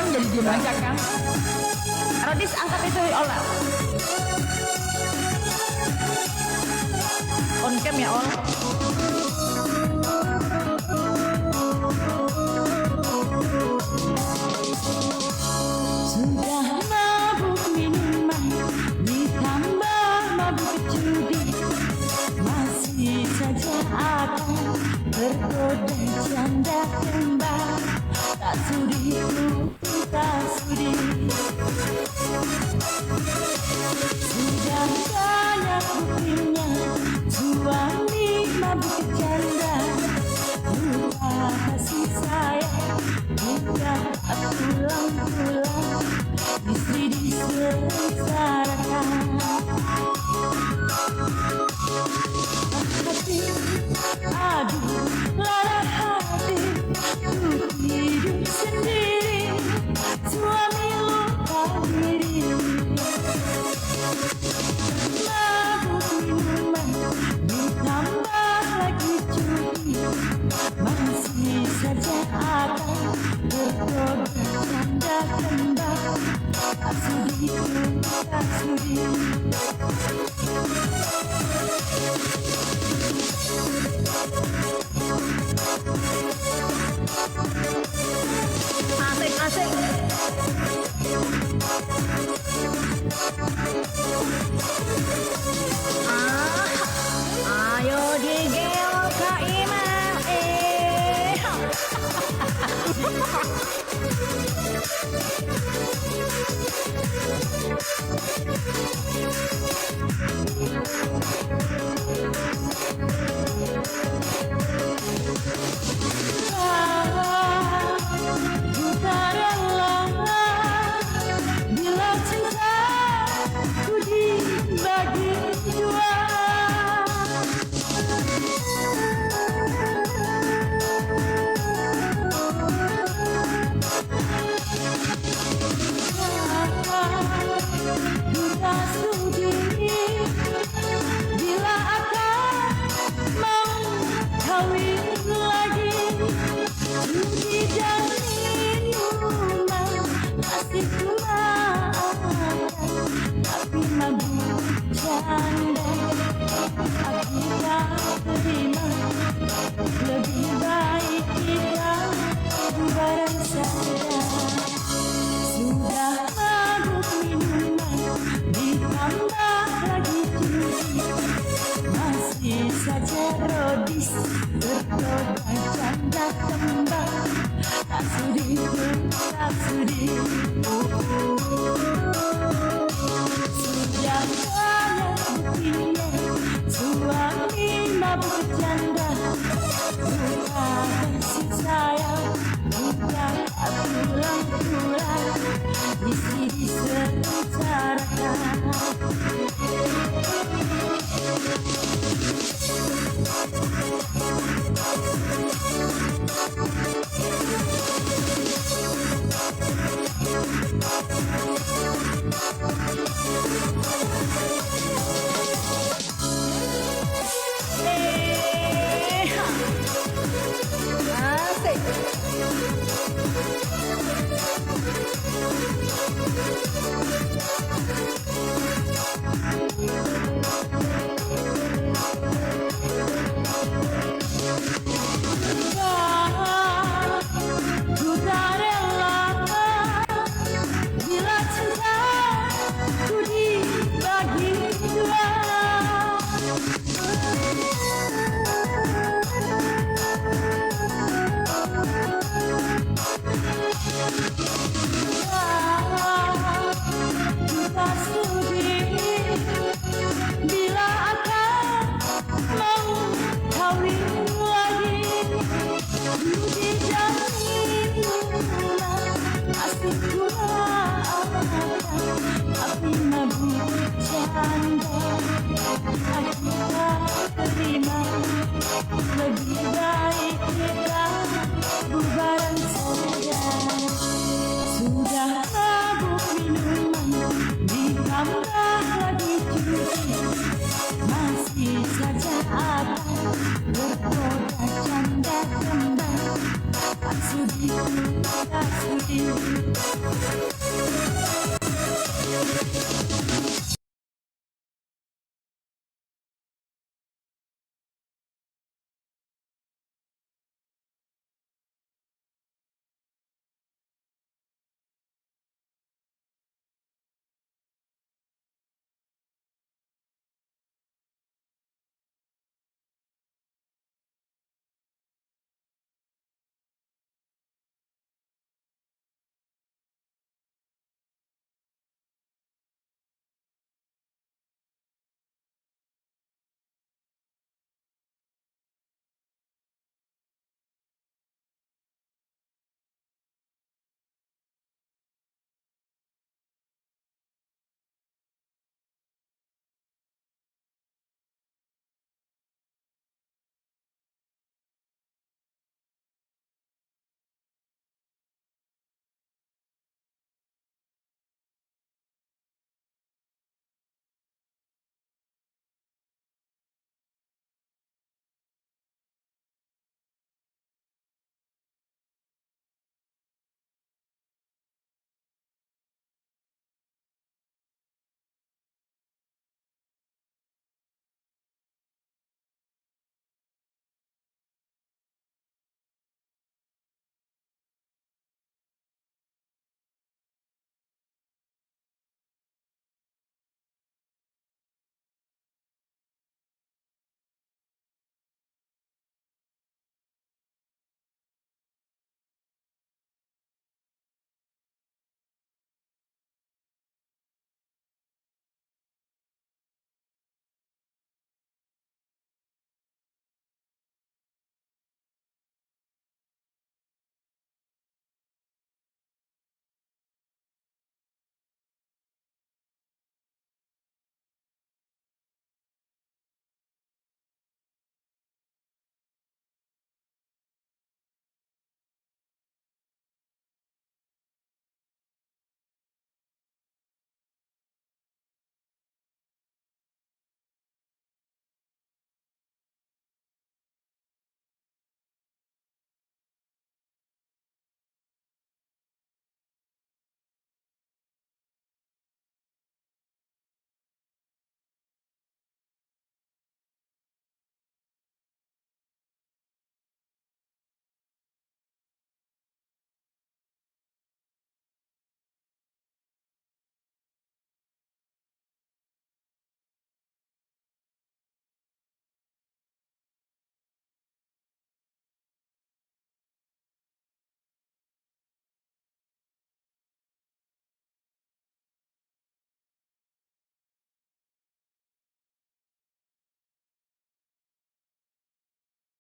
jadi diem aja kan. Rodis angkat itu Ola. On cam ya Ol. Sudah mabuk minuman ditambah mabuk judi, masih saja akan tergoda janda kembar. Tak sudi ku, tak sudi. Sudah banyak buktinya suami mabuk janda, lupa kasih sayang, bukan pulang-pulang, istri disengsarakan. Hati, aduh, lara hati, ku hidup sendiri, suami lupa diri. Mabuk minuman ditambah lagi judi, masih saja akan tergoda janda kembar. Tak sudi ku, tak sudi. Asik-asik. Ayo digel Kak Imam. Bila cinta ku dibagi dua, ku tak sudi bila akan mau kawin lagi. Judi dan minuman masih ku maafkan, tapi mabuk janda aku tak terima. Lebih baik kita bubaran saja. Sudah mabuk minuman ditambah lagi judi, masih saja Rodis bergoda janda kembar. Tak sudi ku, tak sudi. Sudah banyak buktinya suami mabuk janda, lupa kasih sayang, bukan pulang-pulang, istri disengsarakan. Ku tak rela bila cinta ku dibagi dua. Ku tak sudi bila akan mau kawin lagi. Judi dan minuman masih ku maafkan, tapi mabuk janda aku tak terima. Lebih baik kita bubaran saja. Sudah mabuk minuman ditambah lagi judi, masih saja akan bergoda janda kembar. Tak sudi ku, kita sudi.